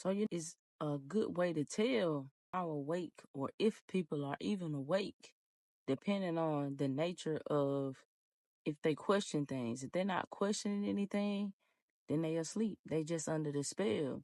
So is a good way to tell how awake or if people are even awake, depending on the nature of if they question things. If they're not questioning anything, then they asleep. They just under the spell.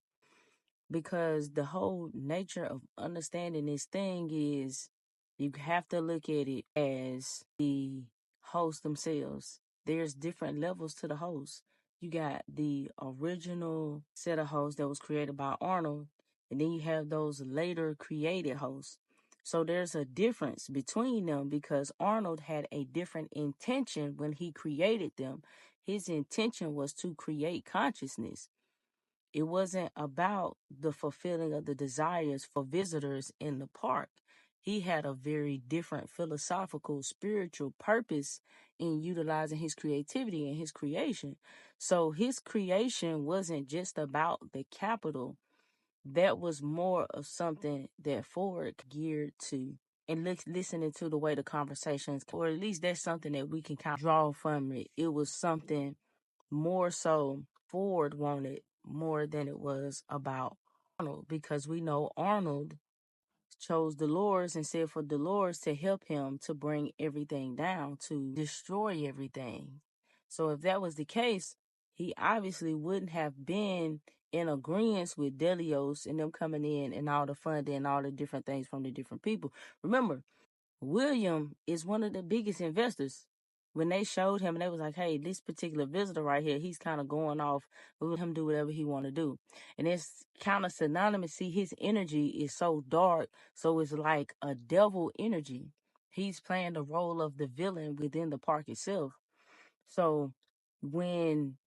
Because the whole nature of understanding this thing is you have to look at it as the hosts themselves. There's different levels to the host. You got the original set of hosts that was created by Arnold, and then you have those later created hosts. So there's a difference between them because Arnold had a different intention when he created them. His intention was to create consciousness. It wasn't about the fulfilling of the desires for visitors in the park. He had a very different philosophical, spiritual purpose in utilizing his creativity and his creation. So his creation wasn't just about the capital. That was more of something that Ford geared to. And listening to the way the conversations, or at least that's something that we can kind of draw from it. It was something more so Ford wanted more than it was about Arnold, because we know Arnold chose Delores and said for Delores to help him to bring everything down, to destroy everything. So if that was the case, he obviously wouldn't have been in agreement with Delores and them coming in and all the funding and all the different things from the different people. Remember, William is one of the biggest investors. When they showed him, and they was like, "Hey, this particular visitor right here, he's kind of going off. We let him do whatever he want to do," and it's kind of synonymous. See, his energy is so dark, so it's like a devil energy. He's playing the role of the villain within the park itself. So when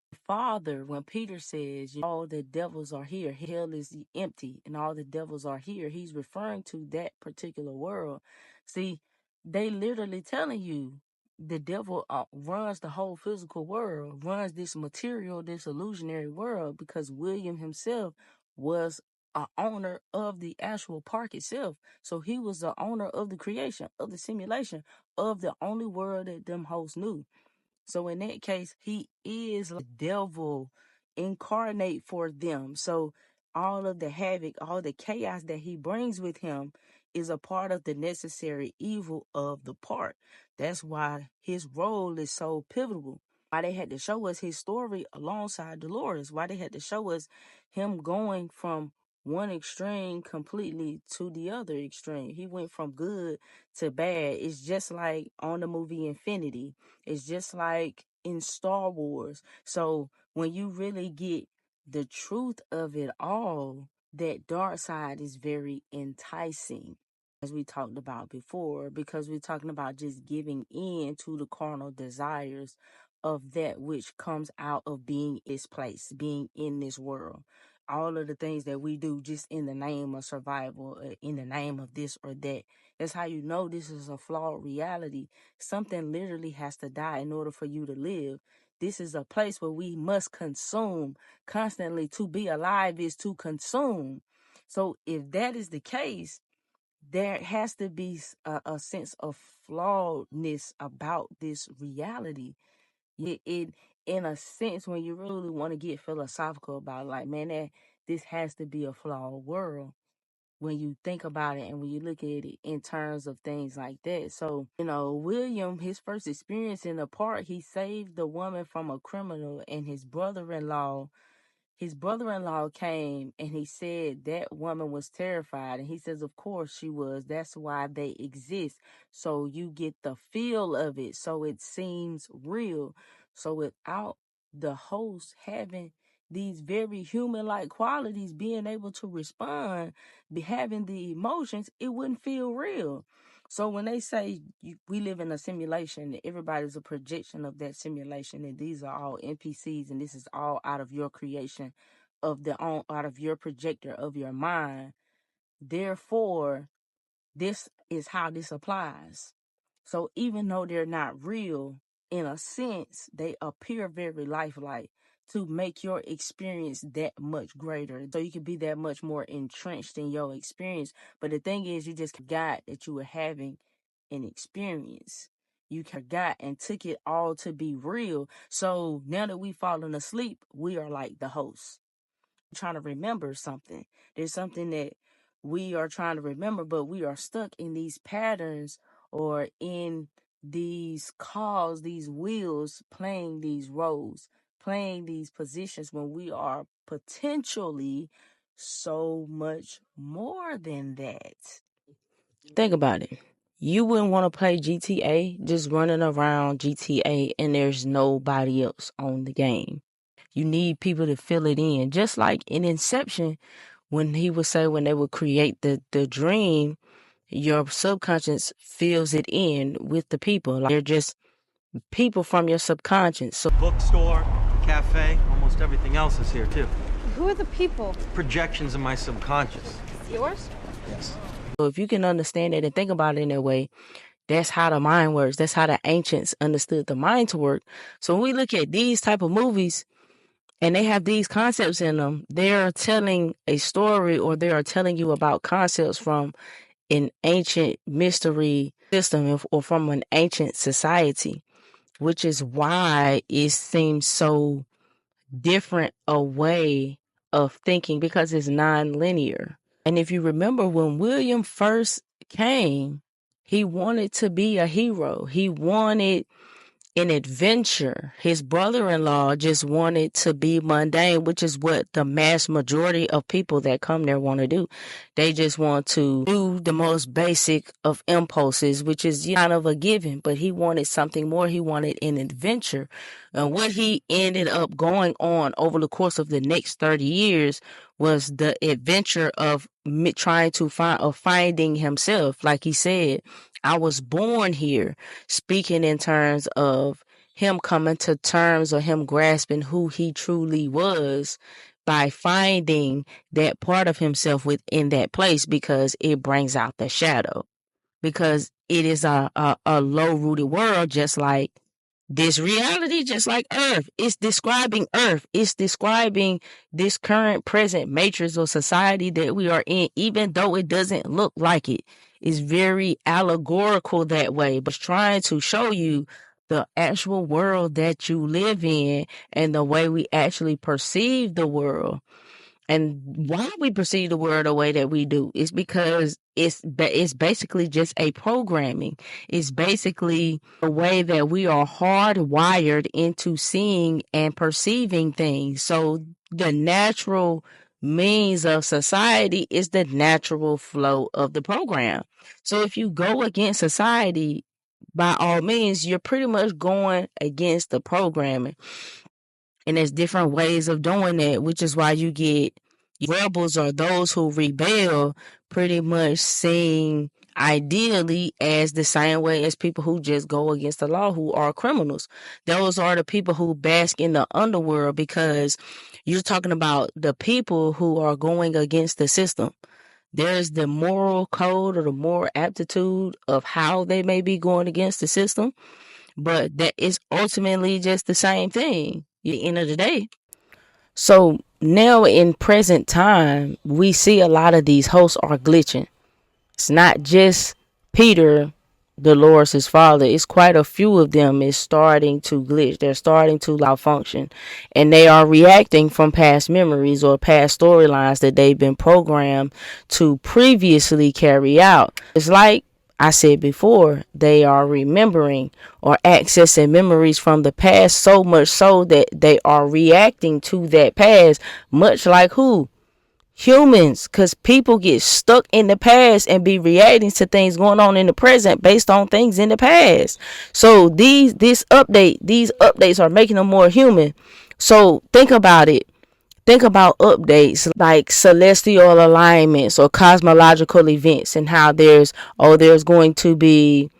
Peter says all the devils are here, hell is empty and all the devils are here, he's referring to that particular world. See, they literally telling you the devil runs the whole physical world, runs this material, this illusionary world, because William himself was a owner of the actual park itself. So he was the owner of the creation, of the simulation, of the only world that them hosts knew. So in that case, he is the devil incarnate for them. So all of the havoc, all the chaos that he brings with him is a part of the necessary evil of the part. That's why his role is so pivotal. Why they had to show us his story alongside Delores. Why they had to show us him going from one extreme completely to the other extreme. He went from good to bad. It's just like on the movie Infinity. It's just like in Star Wars. So when you really get the truth of it all, that dark side is very enticing, as we talked about before, because we're talking about just giving in to the carnal desires of that which comes out of being this place, being in this world. All of the things that we do just in the name of survival, in the name of this or that. That's how you know this is a flawed reality. Something literally has to die in order for you to live. This is a place where we must consume constantly. To be alive is to consume. So if that is the case, there has to be a sense of flawedness about this reality. It in a sense, when you really want to get philosophical about it, like, man, this has to be a flawed world when you think about it and when you look at it in terms of things like that. So, William, his first experience in the park, he saved the woman from a criminal, and his brother-in-law came and he said that woman was terrified. And he says, of course she was. That's why they exist. So you get the feel of it. So it seems real. So without the host having these very human-like qualities, being able to respond, having the emotions, it wouldn't feel real. So when they say we live in a simulation, everybody's a projection of that simulation, and these are all NPCs, and this is all out of your creation, out of your projector of your mind. Therefore, this is how this applies. So even though they're not real, in a sense, they appear very lifelike to make your experience that much greater. So you can be that much more entrenched in your experience. But the thing is, you just forgot that you were having an experience. You forgot and took it all to be real. So now that we've fallen asleep, we are like the host. trying to remember something. There's something that we are trying to remember, but we are stuck in these patterns or in these calls, these wheels, playing these roles, playing these positions when we are potentially so much more than that. Think about it. You wouldn't want to play GTA just running around GTA and there's nobody else on the game. You need people to fill it in. Just like in Inception, when he would say when they would create the dream, your subconscious fills it in with the people. Like they're just people from your subconscious. So bookstore, cafe, almost everything else is here too. Who are the people? Projections in my subconscious. Yours? Yes. So if you can understand it and think about it in that way, that's how the mind works. That's how the ancients understood the mind to work. So when we look at these type of movies and they have these concepts in them, they're telling a story or they are telling you about concepts from an ancient mystery system or from an ancient society, which is why it seems so different a way of thinking because it's non-linear. And if you remember when William first came, he wanted to be a hero. He wanted an adventure. His brother-in-law just wanted to be mundane, which is what the mass majority of people that come there want to do. They just want to do the most basic of impulses, which is kind of a given, but he wanted something more. He wanted an adventure. And what he ended up going on over the course of the next 30 years was the adventure of trying to finding himself. Like he said, I was born here, speaking in terms of him coming to terms or him grasping who he truly was by finding that part of himself within that place because it brings out the shadow. Because it is a low-rooted world, just like this reality, just like Earth. It's describing Earth. It's describing this current present matrix or society that we are in, even though it doesn't look like it. It's very allegorical that way, but it's trying to show you the actual world that you live in and the way we actually perceive the world. And why we perceive the world the way that we do is because it's basically just a programming. It's basically a way that we are hardwired into seeing and perceiving things. So the natural means of society is the natural flow of the program. So if you go against society, by all means, you're pretty much going against the programming. And there's different ways of doing that, which is why you get rebels or those who rebel pretty much seen ideally as the same way as people who just go against the law, who are criminals. Those are the people who bask in the underworld because you're talking about the people who are going against the system. There's the moral code or the moral aptitude of how they may be going against the system, but that is ultimately just the same thing at the end of the day. So now in present time, we see a lot of these hosts are glitching. It's not just Peter, Delores' father. It's quite a few of them is starting to glitch. They're starting to malfunction. And they are reacting from past memories or past storylines that they've been programmed to previously carry out. It's like I said before, they are remembering or accessing memories from the past so much so that they are reacting to that past, much like who? Humans, because people get stuck in the past and be reacting to things going on in the present based on things in the past. So these updates are making them more human. So think about it. Think about updates like celestial alignments or cosmological events and how there's going to be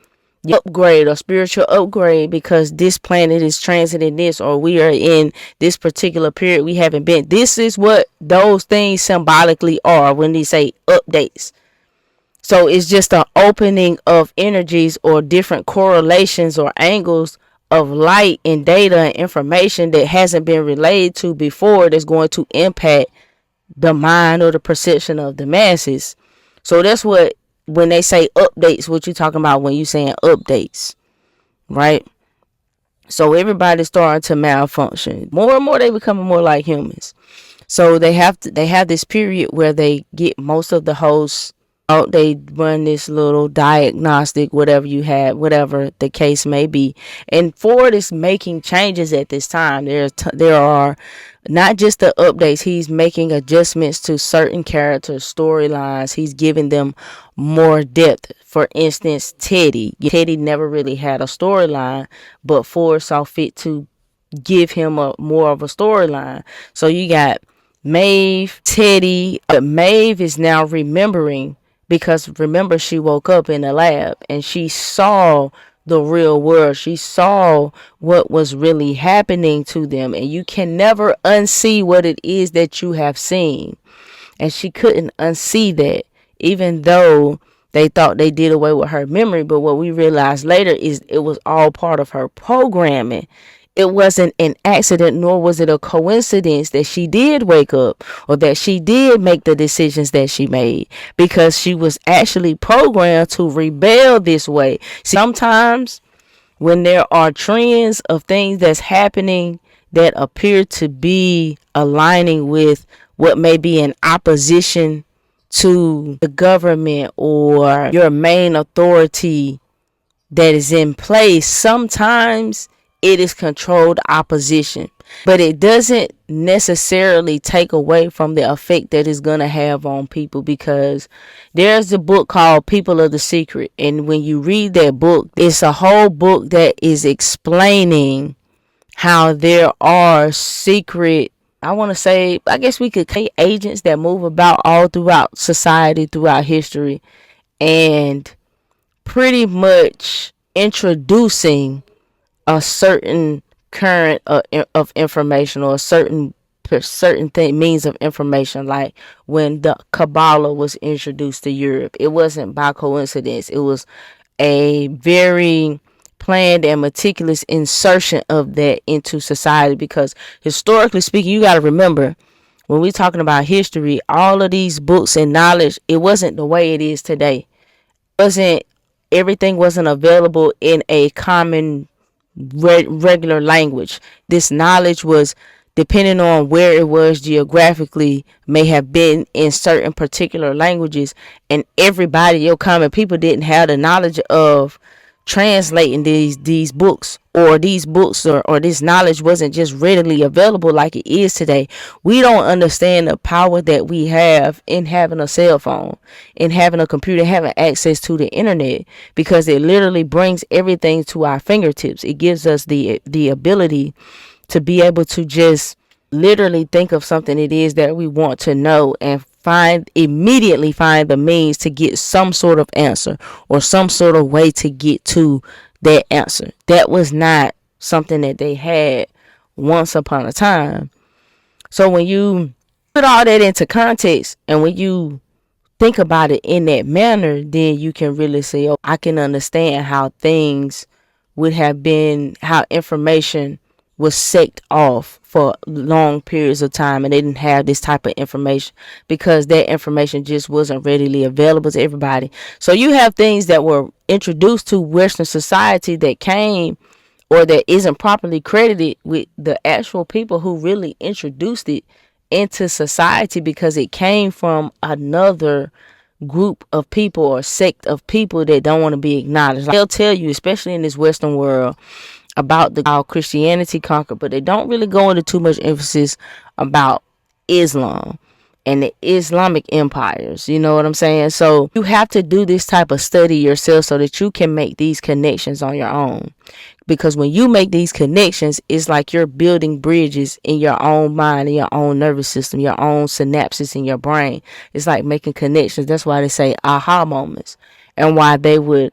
upgrade or spiritual upgrade because this planet is transiting this or we are in this particular period we haven't been. This is what those things symbolically are when they say updates. So it's just an opening of energies or different correlations or angles of light and data and information that hasn't been relayed to before that's going to impact the mind or the perception of the masses. So that's what, when they say updates, what you talking about when you saying updates, right? So everybody's starting to malfunction. More and more they becoming more like humans. So they have this period where they get most of the hosts out. They run this little diagnostic, whatever you had, whatever the case may be. And Ford is making changes at this time. There are not just the updates. He's making adjustments to certain characters, storylines. He's giving them more depth. For instance, Teddy never really had a storyline, but Ford saw fit to give him a more of a storyline. So you got Maeve, Teddy, but Maeve is now remembering, because remember, she woke up in the lab and she saw the real world. She saw what was really happening to them, and you can never unsee what it is that you have seen. And she couldn't unsee that, even though they thought they did away with her memory. But what we realized later is it was all part of her programming. It wasn't an accident, nor was it a coincidence that she did wake up or that she did make the decisions that she made, because she was actually programmed to rebel this way. Sometimes when there are trends of things that's happening that appear to be aligning with what may be in opposition to the government or your main authority that is in place, sometimes it is controlled opposition. But it doesn't necessarily take away from the effect that it's going to have on people, because there's a book called People of the Secret. And when you read that book, it's a whole book that is explaining how there are secret, I want to say, I guess we could say agents that move about all throughout society, throughout history, and pretty much introducing a certain current of information, or a certain means of information. Like when the Kabbalah was introduced to Europe, it wasn't by coincidence. It was a very planned and meticulous insertion of that into society, because historically speaking, you got to remember, when we're talking about history, all of these books and knowledge, it wasn't the way it is today. Wasn't Everything wasn't available in a common regular language. This knowledge was, depending on where it was geographically, may have been in certain particular languages, and everybody, your common people, didn't have the knowledge of translating these books, or this knowledge wasn't just readily available like it is today. We don't understand the power that we have in having a cell phone, in having a computer, having access to the internet, because it literally brings everything to our fingertips. It gives us the ability to be able to just literally think of something it is that we want to know, and immediately find the means to get some sort of answer, or some sort of way to get to that answer. That was not something that they had once upon a time. So when you put all that into context, and when you think about it in that manner, then you can really say, oh, I can understand how things would have been, how information was sucked off for long periods of time, and they didn't have this type of information, because that information just wasn't readily available to everybody. So you have things that were introduced to Western society that came, or that isn't properly credited with the actual people who really introduced it into society, because it came from another group of people or sect of people that don't want to be acknowledged. They'll tell you, especially in this Western world, about how Christianity conquered, but they don't really go into too much emphasis about Islam and the Islamic empires. You know what I'm saying? So you have to do this type of study yourself so that you can make these connections on your own. Because when you make these connections, it's like you're building bridges in your own mind, in your own nervous system, your own synapses in your brain. It's like making connections. That's why they say aha moments, and why they would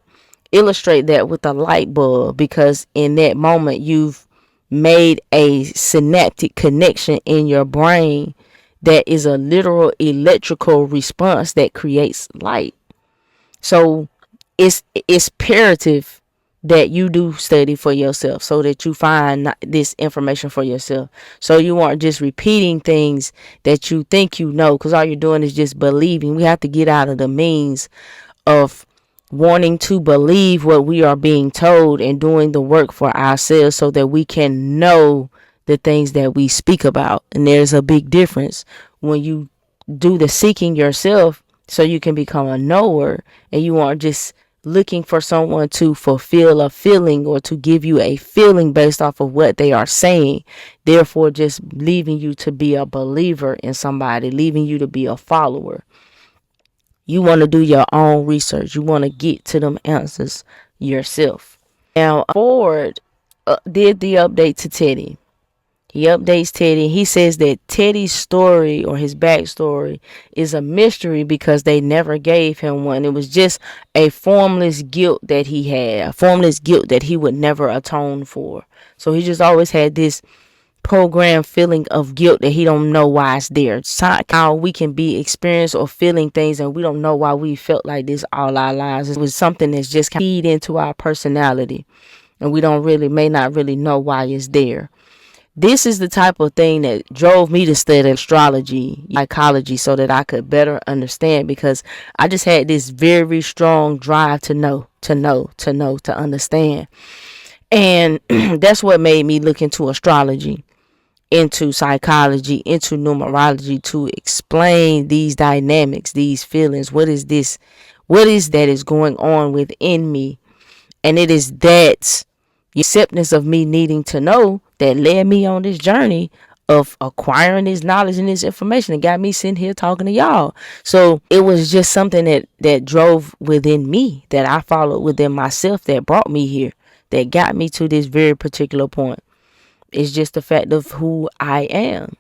illustrate that with a light bulb, because in that moment you've made a synaptic connection in your brain that is a literal electrical response that creates light. So it's imperative that you do study for yourself, so that you find this information for yourself, so you aren't just repeating things that you think you know, because all you're doing is just believing. We have to get out of the means of wanting to believe what we are being told, and doing the work for ourselves so that we can know the things that we speak about. And there's a big difference when you do the seeking yourself so you can become a knower, and you aren't just looking for someone to fulfill a feeling or to give you a feeling based off of what they are saying, therefore just leaving you to be a believer in somebody, leaving you to be a follower. You want to do your own research. You want to get to them answers yourself. Now, Ford did the update to Teddy. He updates Teddy. He says that Teddy's story or his backstory is a mystery because they never gave him one. It was just a formless guilt that he had, a formless guilt that he would never atone for. So he just always had this programmed feeling of guilt that he don't know why it's there. It's how we can be experiencing or feeling things and we don't know why we felt like this all our lives. It was something that's just kind of feed into our personality, and we may not really know why it's there. This is the type of thing that drove me to study astrology, psychology, so that I could better understand, because I just had this very strong drive to know, to understand. And that's what made me look into astrology, into psychology, into numerology, to explain these dynamics, these feelings. What is this? What is that is going on within me? And it is that acceptance of me needing to know that led me on this journey of acquiring this knowledge and this information and got me sitting here talking to y'all. So it was just something that drove within me, that I followed within myself, that brought me here, that got me to this very particular point. It's just the fact of who I am.